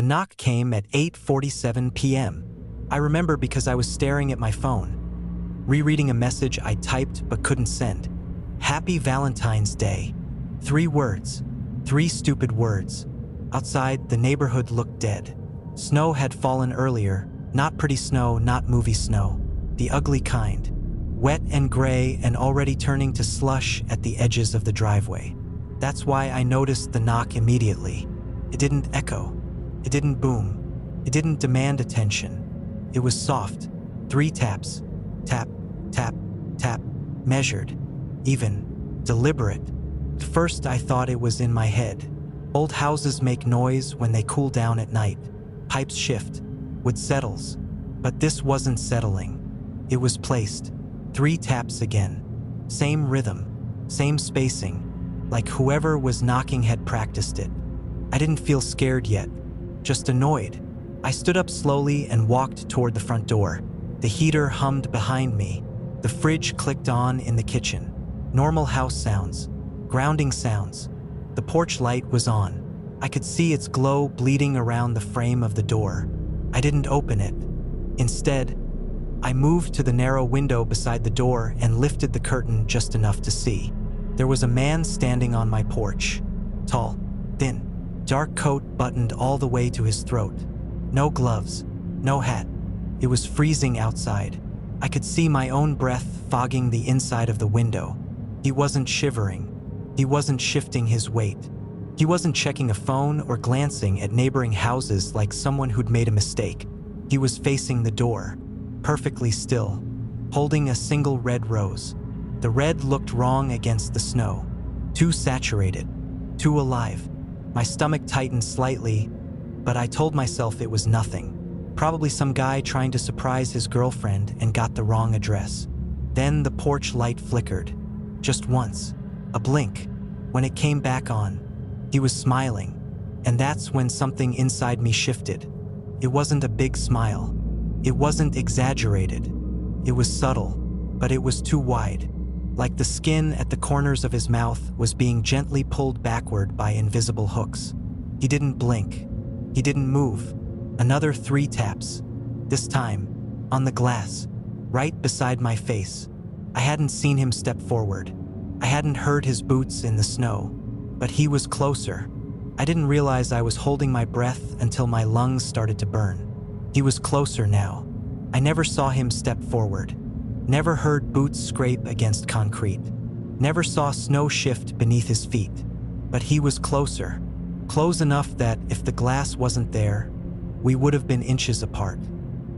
The knock came at 8:47 p.m. I remember because I was staring at my phone, rereading a message I typed but couldn't send. Happy Valentine's Day. 3 words. 3 stupid words. Outside, the neighborhood looked dead. Snow had fallen earlier, not pretty snow, not movie snow, the ugly kind. Wet and gray and already turning to slush at the edges of the driveway. That's why I noticed the knock immediately. It didn't echo. It didn't boom. It didn't demand attention. It was soft. 3 taps. Tap, tap, tap. Measured. Even. Deliberate. At first I thought it was in my head. Old houses make noise when they cool down at night. Pipes shift. Wood settles. But this wasn't settling. It was placed. 3 taps again. Same rhythm. Same spacing. Like whoever was knocking had practiced it. I didn't feel scared yet. Just annoyed. I stood up slowly and walked toward the front door. The heater hummed behind me. The fridge clicked on in the kitchen. Normal house sounds. Grounding sounds. The porch light was on. I could see its glow bleeding around the frame of the door. I didn't open it. Instead, I moved to the narrow window beside the door and lifted the curtain just enough to see. There was a man standing on my porch. Tall, thin, dark coat buttoned all the way to his throat. No gloves, no hat. It was freezing outside. I could see my own breath fogging the inside of the window. He wasn't shivering. He wasn't shifting his weight. He wasn't checking a phone or glancing at neighboring houses like someone who'd made a mistake. He was facing the door, perfectly still, holding a single red rose. The red looked wrong against the snow. Too saturated, too alive. My stomach tightened slightly, but I told myself it was nothing. Probably some guy trying to surprise his girlfriend and got the wrong address. Then the porch light flickered. Just once. A blink. When it came back on, he was smiling. And that's when something inside me shifted. It wasn't a big smile. It wasn't exaggerated. It was subtle, but it was too wide. Like the skin at the corners of his mouth was being gently pulled backward by invisible hooks. He didn't blink. He didn't move. Another 3 taps. This time, on the glass, right beside my face. I hadn't seen him step forward. I hadn't heard his boots in the snow, but he was closer. I didn't realize I was holding my breath until my lungs started to burn. He was closer now. I never saw him step forward. Never heard boots scrape against concrete. Never saw snow shift beneath his feet. But he was closer. Close enough that if the glass wasn't there, we would have been inches apart.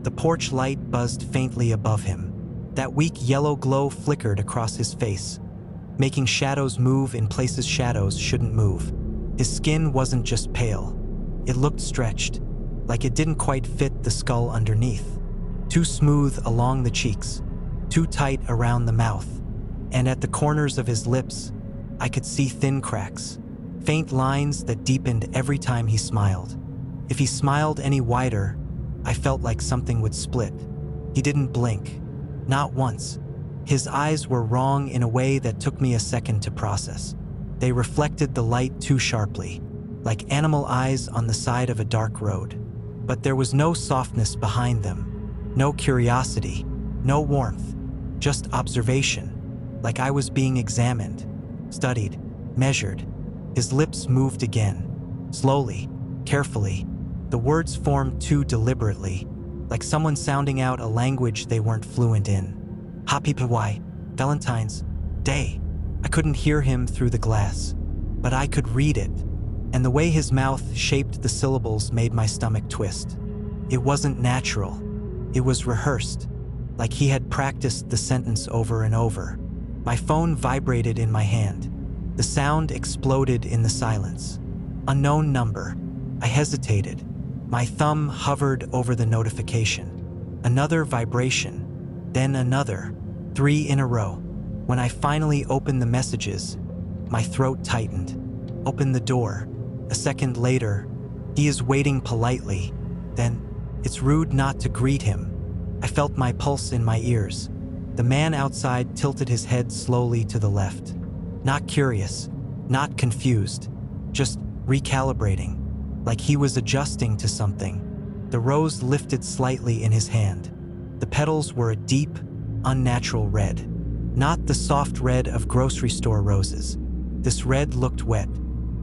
The porch light buzzed faintly above him. That weak yellow glow flickered across his face, making shadows move in places shadows shouldn't move. His skin wasn't just pale. It looked stretched, like it didn't quite fit the skull underneath. Too smooth along the cheeks, too tight around the mouth, and at the corners of his lips, I could see thin cracks, faint lines that deepened every time he smiled. If he smiled any wider, I felt like something would split. He didn't blink, not once. His eyes were wrong in a way that took me a second to process. They reflected the light too sharply, like animal eyes on the side of a dark road. But there was no softness behind them, no curiosity, no warmth, just observation, like I was being examined, studied, measured. His lips moved again, slowly, carefully. The words formed too deliberately, like someone sounding out a language they weren't fluent in. Happy Valentine's Day. I couldn't hear him through the glass, but I could read it, and the way his mouth shaped the syllables made my stomach twist. It wasn't natural. It was rehearsed, like he had practiced the sentence over and over. My phone vibrated in my hand. The sound exploded in the silence. Unknown number. I hesitated. My thumb hovered over the notification. Another vibration, then another, 3 in a row. When I finally opened the messages, my throat tightened. Opened the door. A second later, he is waiting politely. Then, it's rude not to greet him. I felt my pulse in my ears. The man outside tilted his head slowly to the left. Not curious, not confused, just recalibrating. like he was adjusting to something. The rose lifted slightly in his hand. The petals were a deep, unnatural red. Not the soft red of grocery store roses. This red looked wet,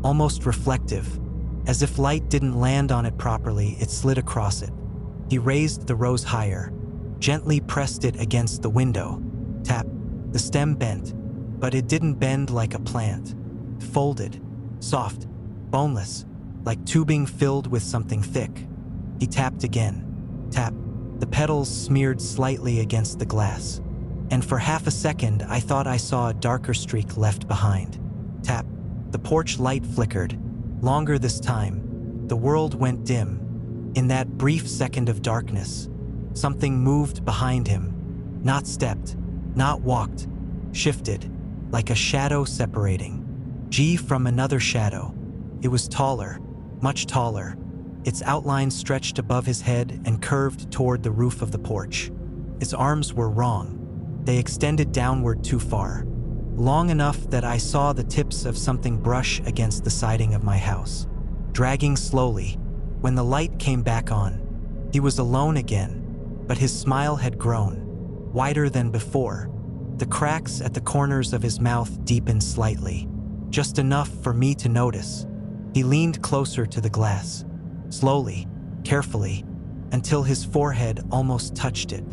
almost reflective. As if light didn't land on it properly, it slid across it. He raised the rose higher, gently pressed it against the window. Tap. The stem bent, but it didn't bend like a plant. It folded, soft, boneless, like tubing filled with something thick. He tapped again. Tap. The petals smeared slightly against the glass. And for half a second, I thought I saw a darker streak left behind. Tap. The porch light flickered. Longer this time. The world went dim. In that brief second of darkness, something moved behind him. Not stepped, not walked, shifted, like a shadow separating. G from another shadow. It was taller, much taller. Its outline stretched above his head and curved toward the roof of the porch. Its arms were wrong. They extended downward too far. Long enough that I saw the tips of something brush against the siding of my house. Dragging slowly. When the light came back on, he was alone again, but his smile had grown, wider than before. The cracks at the corners of his mouth deepened slightly, just enough for me to notice. He leaned closer to the glass, slowly, carefully, until his forehead almost touched it.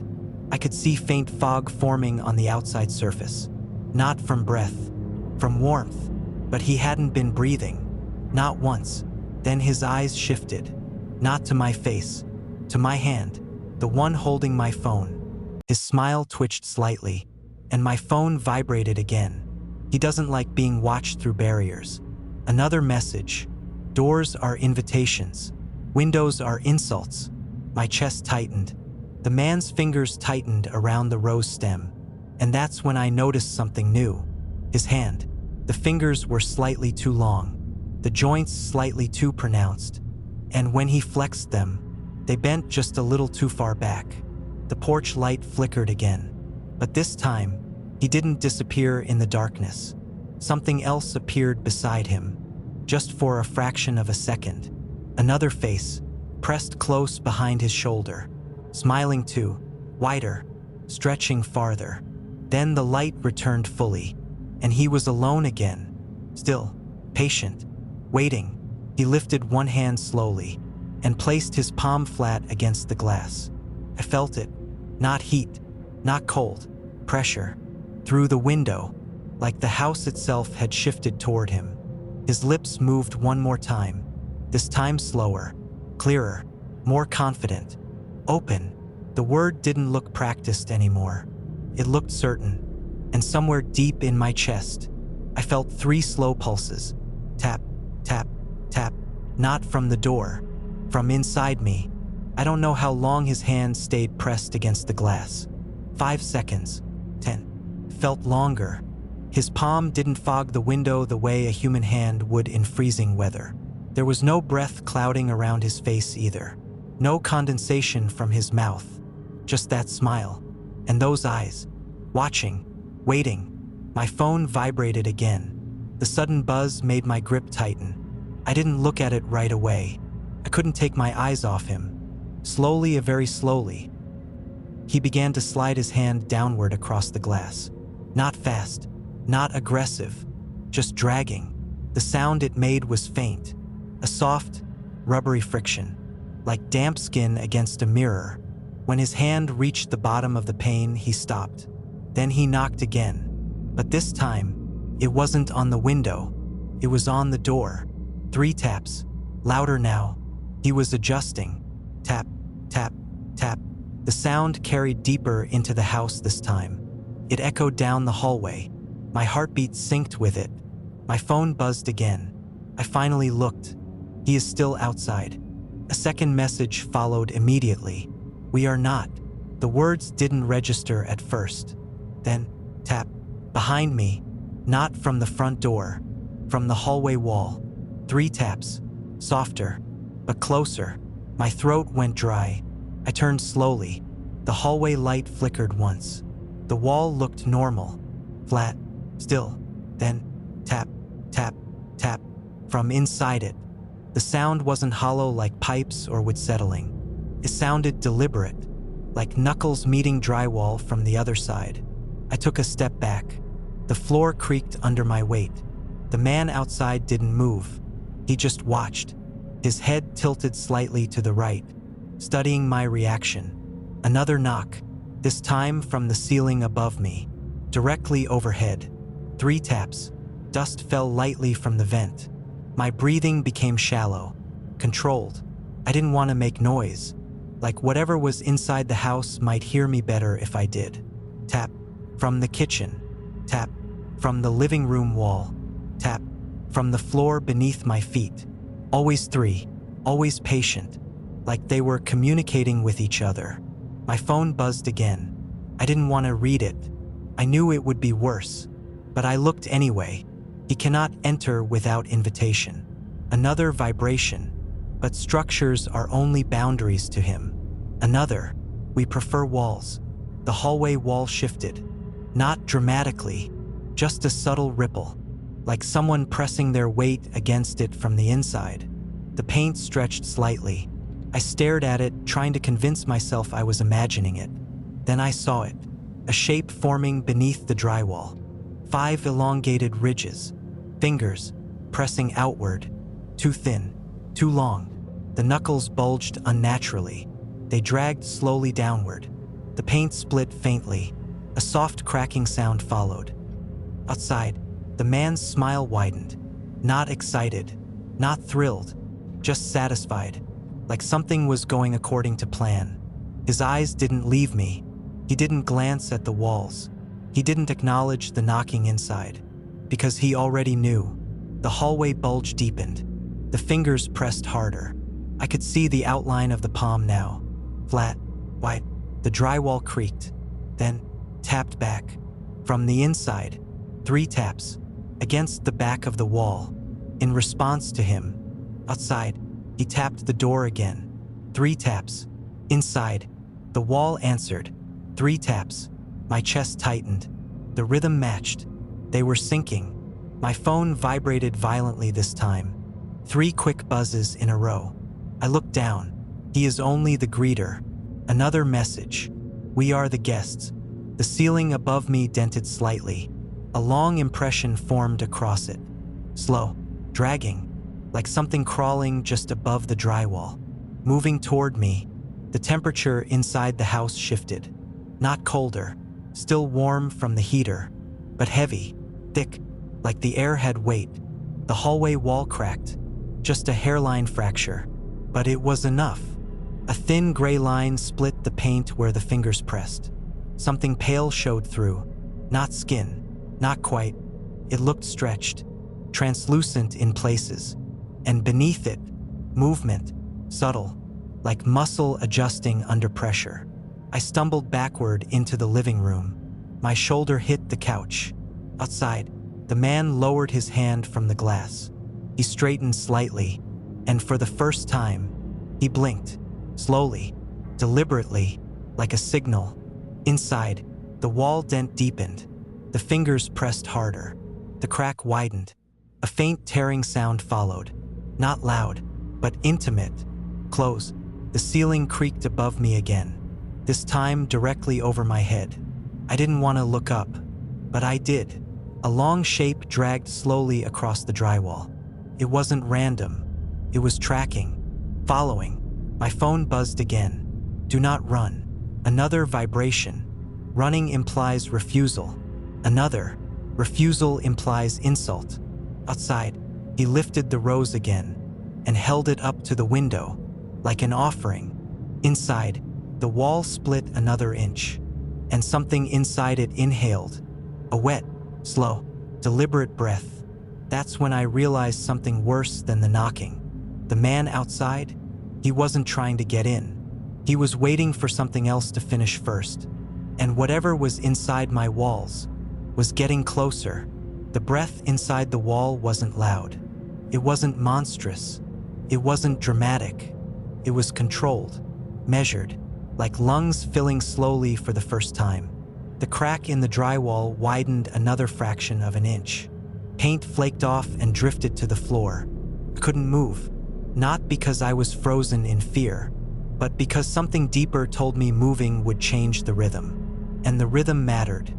I could see faint fog forming on the outside surface. Not from breath, from warmth, but he hadn't been breathing. Not once. Then his eyes shifted, not to my face, to my hand, the one holding my phone. His smile twitched slightly, and my phone vibrated again. He doesn't like being watched through barriers. Another message. Doors are invitations. Windows are insults. My chest tightened. The man's fingers tightened around the rose stem. And that's when I noticed something new. His hand. The fingers were slightly too long, the joints slightly too pronounced, and when he flexed them, they bent just a little too far back. The porch light flickered again, but this time, he didn't disappear in the darkness. Something else appeared beside him, just for a fraction of a second. Another face, pressed close behind his shoulder, smiling too, wider, stretching farther. Then the light returned fully, and he was alone again, still, patient, waiting. He lifted one hand slowly and placed his palm flat against the glass. I felt it, not heat, not cold, pressure, through the window, like the house itself had shifted toward him. His lips moved one more time, this time slower, clearer, more confident, open. The word didn't look practiced anymore. It looked certain, and somewhere deep in my chest, I felt 3 slow pulses. Tap, tap, tap, not from the door, from inside me. I don't know how long his hand stayed pressed against the glass. 5 seconds, 10, felt longer. His palm didn't fog the window the way a human hand would in freezing weather. There was no breath clouding around his face either. No condensation from his mouth, just that smile. And those eyes, watching, waiting. My phone vibrated again. The sudden buzz made my grip tighten. I didn't look at it right away. I couldn't take my eyes off him. Slowly, very slowly, he began to slide his hand downward across the glass. Not fast, not aggressive, just dragging. The sound it made was faint, a soft, rubbery friction, like damp skin against a mirror. When his hand reached the bottom of the pane, he stopped. Then he knocked again. But this time, it wasn't on the window. It was on the door. 3 taps, louder now. He was adjusting. Tap, tap, tap. The sound carried deeper into the house this time. It echoed down the hallway. My heartbeat synced with it. My phone buzzed again. I finally looked. He is still outside. A second message followed immediately. We are not. The words didn't register at first. Then, tap. Behind me. Not from the front door. From the hallway wall. 3 taps. Softer, but closer. My throat went dry. I turned slowly. The hallway light flickered once. The wall looked normal. Flat. Still. Then, tap, tap, tap. From inside it. The sound wasn't hollow like pipes or wood settling. It sounded deliberate, like knuckles meeting drywall from the other side. I took a step back. The floor creaked under my weight. The man outside didn't move. He just watched, his head tilted slightly to the right, studying my reaction. Another knock, this time from the ceiling above me, directly overhead. 3 taps. Dust fell lightly from the vent. My breathing became shallow, controlled. I didn't want to make noise, like whatever was inside the house might hear me better if I did. Tap. From the kitchen. Tap. From the living room wall. Tap. From the floor beneath my feet. Always 3. Always patient, like they were communicating with each other. My phone buzzed again. I didn't want to read it. I knew it would be worse, but I looked anyway. He cannot enter without invitation. Another vibration, but structures are only boundaries to him. Another, we prefer walls. The hallway wall shifted. Not dramatically, just a subtle ripple, like someone pressing their weight against it from the inside. The paint stretched slightly. I stared at it, trying to convince myself I was imagining it. Then I saw it, a shape forming beneath the drywall. 5 elongated ridges, fingers pressing outward, too thin, too long. The knuckles bulged unnaturally. They dragged slowly downward. The paint split faintly. A soft cracking sound followed. Outside, the man's smile widened. Not excited, not thrilled, just satisfied, like something was going according to plan. His eyes didn't leave me. He didn't glance at the walls. He didn't acknowledge the knocking inside, because he already knew. The hallway bulge deepened. The fingers pressed harder. I could see the outline of the palm now. Flat, white. The drywall creaked, then tapped back. From the inside, 3 taps, against the back of the wall. In response to him, outside, he tapped the door again. 3 taps. Inside, the wall answered. 3 taps. My chest tightened. The rhythm matched. They were syncing. My phone vibrated violently this time. 3 quick buzzes in a row. I looked down. He is only the greeter. Another message. We are the guests. The ceiling above me dented slightly. A long impression formed across it. Slow, dragging, like something crawling just above the drywall. Moving toward me, the temperature inside the house shifted. Not colder, still warm from the heater, but heavy, thick, like the air had weight. The hallway wall cracked, just a hairline fracture, but it was enough. A thin gray line split the paint where the fingers pressed. Something pale showed through, not skin, not quite. It looked stretched, translucent in places, and beneath it, movement, subtle, like muscle adjusting under pressure. I stumbled backward into the living room. My shoulder hit the couch. Outside, the man lowered his hand from the glass. He straightened slightly, and for the first time, he blinked, slowly, deliberately, like a signal. Inside, the wall dent deepened. The fingers pressed harder. The crack widened. A faint tearing sound followed. Not loud, but intimate. Close. The ceiling creaked above me again, this time directly over my head. I didn't want to look up, but I did. A long shape dragged slowly across the drywall. It wasn't random. It was tracking, following. My phone buzzed again. Do not run. Another vibration. Running implies refusal. Another. Refusal implies insult. Outside, he lifted the rose again and held it up to the window, like an offering. Inside, the wall split another inch, and something inside it inhaled. A wet, slow, deliberate breath. That's when I realized something worse than the knocking. The man outside, he wasn't trying to get in. He was waiting for something else to finish first. And whatever was inside my walls was getting closer. The breath inside the wall wasn't loud. It wasn't monstrous. It wasn't dramatic. It was controlled, measured, like lungs filling slowly for the first time. The crack in the drywall widened another fraction of an inch. Paint flaked off and drifted to the floor. I couldn't move. Not because I was frozen in fear, but because something deeper told me moving would change the rhythm. And the rhythm mattered.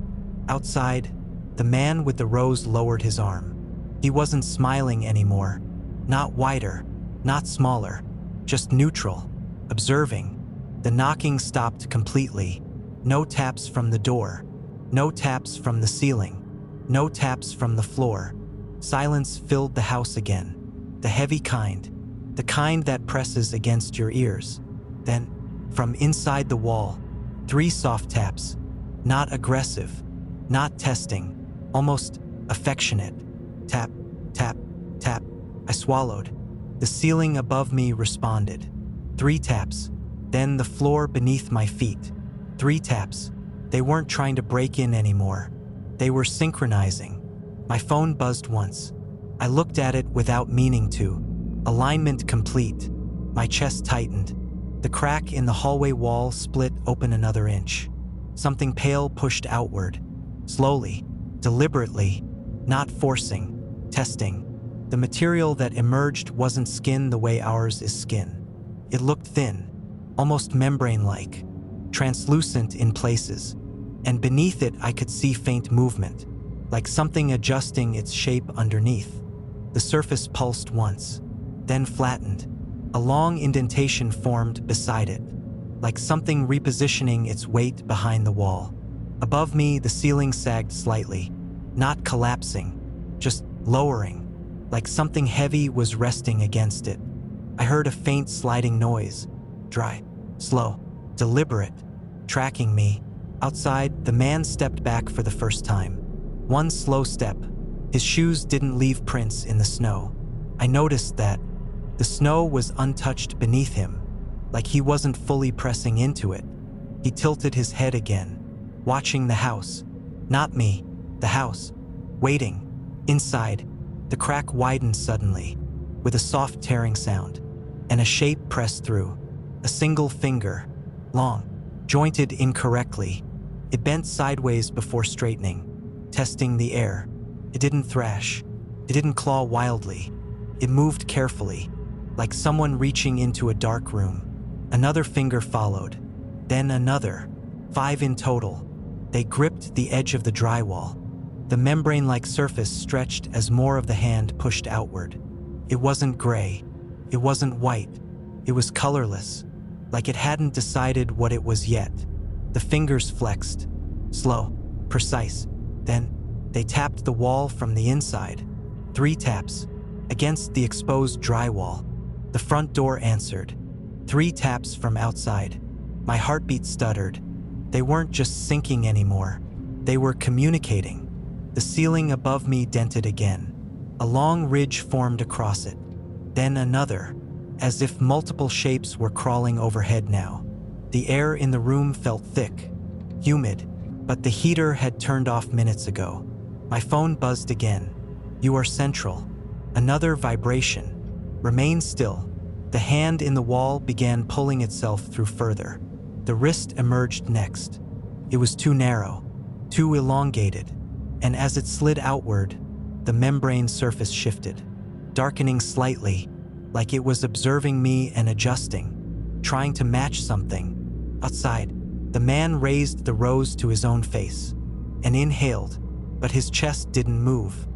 Outside, the man with the rose lowered his arm. He wasn't smiling anymore. Not wider, not smaller, just neutral, observing. The knocking stopped completely. No taps from the door. No taps from the ceiling. No taps from the floor. Silence filled the house again. The heavy kind. The kind that presses against your ears. Then, from inside the wall, 3 soft taps. Not aggressive. Not testing. Almost affectionate. Tap, tap, tap. I swallowed. The ceiling above me responded. 3 taps. Then the floor beneath my feet. 3 taps. They weren't trying to break in anymore. They were synchronizing. My phone buzzed once. I looked at it without meaning to. Alignment complete. My chest tightened. The crack in the hallway wall split open another inch. Something pale pushed outward. Slowly, deliberately, not forcing, testing. The material that emerged wasn't skin the way ours is skin. It looked thin, almost membrane-like, translucent in places, and beneath it I could see faint movement, like something adjusting its shape underneath. The surface pulsed once, then flattened. A long indentation formed beside it, like something repositioning its weight behind the wall. Above me, the ceiling sagged slightly, not collapsing, just lowering, like something heavy was resting against it. I heard a faint sliding noise, dry, slow, deliberate, tracking me. Outside, the man stepped back for the first time. One slow step. His shoes didn't leave prints in the snow. I noticed that the snow was untouched beneath him, like he wasn't fully pressing into it. He tilted his head again, watching the house. Not me, the house. Waiting. Inside, the crack widened suddenly, with a soft tearing sound, and a shape pressed through. A single finger, long, jointed incorrectly. It bent sideways before straightening, testing the air. It didn't thrash. It didn't claw wildly. It moved carefully, like someone reaching into a dark room. Another finger followed, then another, 5 in total. They gripped the edge of the drywall. The membrane-like surface stretched as more of the hand pushed outward. It wasn't gray. It wasn't white. It was colorless, like it hadn't decided what it was yet. The fingers flexed, slow, precise. Then, they tapped the wall from the inside. 3 taps, against the exposed drywall. The front door answered. 3 taps from outside. My heartbeat stuttered. They weren't just syncing anymore. They were communicating. The ceiling above me dented again. A long ridge formed across it. Then another, as if multiple shapes were crawling overhead now. The air in the room felt thick, humid, but the heater had turned off minutes ago. My phone buzzed again. You are central. Another vibration. Remain still. The hand in the wall began pulling itself through further. The wrist emerged next. It was too narrow, too elongated, and as it slid outward, the membrane surface shifted, darkening slightly, like it was observing me and adjusting, trying to match something. Outside, the man raised the rose to his own face and inhaled, but his chest didn't move.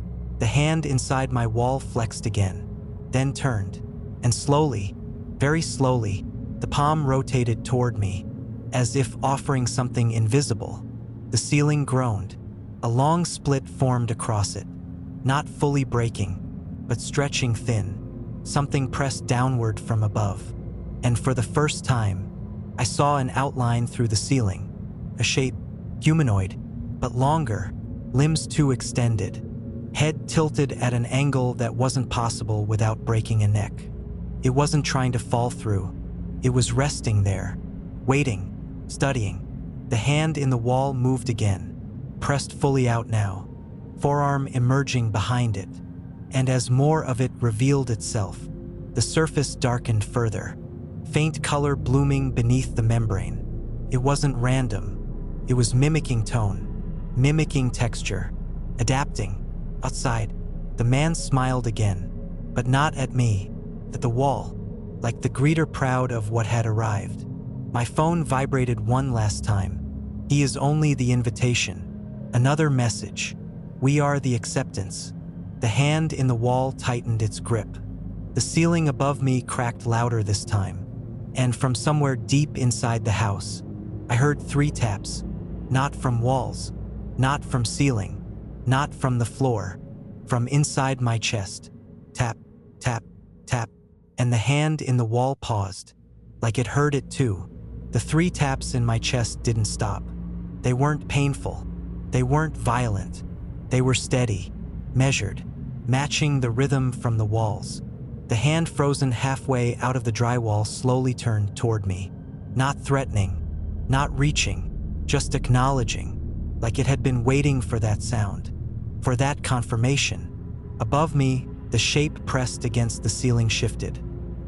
The hand inside my wall flexed again, then turned, and slowly, very slowly, the palm rotated toward me, as if offering something invisible. The ceiling groaned. A long split formed across it, not fully breaking, but stretching thin. Something pressed downward from above, and for the first time, I saw an outline through the ceiling, a shape, humanoid, but longer, limbs too extended, head tilted at an angle that wasn't possible without breaking a neck. It wasn't trying to fall through. It was resting there, waiting, studying. The hand in the wall moved again, pressed fully out now, forearm emerging behind it, and as more of it revealed itself, the surface darkened further, faint color blooming beneath the membrane. It wasn't random. It was mimicking tone, mimicking texture, adapting. Outside, the man smiled again, but not at me. at the wall, like the greeter proud of what had arrived. My phone vibrated one last time. He is only the invitation. Another message. We are the acceptance. The hand in the wall tightened its grip. The ceiling above me cracked louder this time. And from somewhere deep inside the house, I heard 3 taps. Not from walls, not from ceiling, not from the floor, from inside my chest. Tap, tap, tap, and the hand in the wall paused, like it heard it too. The 3 taps in my chest didn't stop. They weren't painful. They weren't violent. They were steady, measured, matching the rhythm from the walls. The hand frozen halfway out of the drywall slowly turned toward me. Not threatening, not reaching, just acknowledging, like it had been waiting for that sound, for that confirmation. Above me, the shape pressed against the ceiling shifted.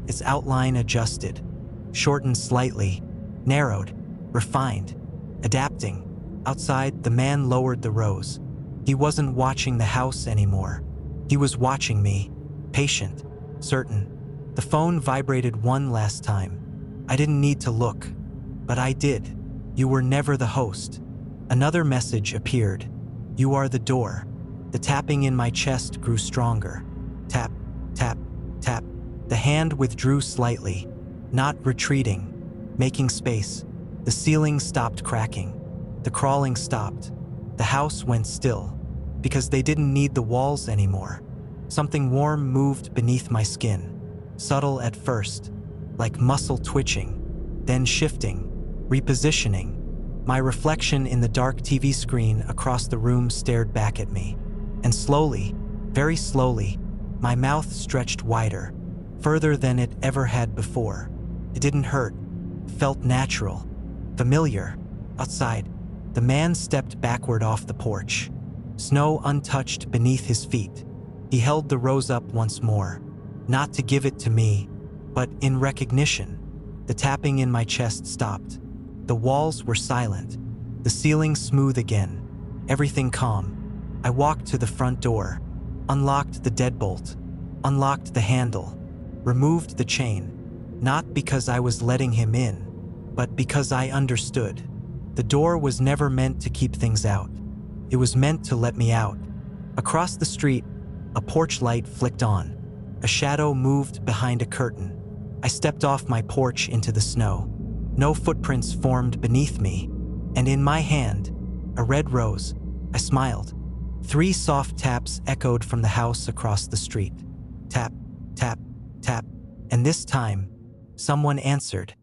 Its outline adjusted, shortened slightly, narrowed, refined, adapting. Outside, the man lowered the rose. He wasn't watching the house anymore. He was watching me, patient, certain. The phone vibrated one last time. I didn't need to look, but I did. You were never the host. Another message appeared. You are the door. The tapping in my chest grew stronger. Tap, tap, tap. The hand withdrew slightly, not retreating, making space. The ceiling stopped cracking. The crawling stopped. The house went still, because they didn't need the walls anymore. Something warm moved beneath my skin, subtle at first, like muscle twitching, then shifting, repositioning. My reflection in the dark TV screen across the room stared back at me. And slowly, very slowly, my mouth stretched wider, further than it ever had before. It didn't hurt, felt natural, familiar. Outside, the man stepped backward off the porch, snow untouched beneath his feet. He held the rose up once more, not to give it to me, but in recognition. The tapping in my chest stopped. The walls were silent, the ceiling smooth again, everything calm. I walked to the front door, unlocked the deadbolt, unlocked the handle, removed the chain, not because I was letting him in, but because I understood. The door was never meant to keep things out. It was meant to let me out. Across the street, a porch light flicked on. A shadow moved behind a curtain. I stepped off my porch into the snow. No footprints formed beneath me, and in my hand, a red rose. I smiled. 3 soft taps echoed from the house across the street. Tap, tap, tap, and this time, someone answered.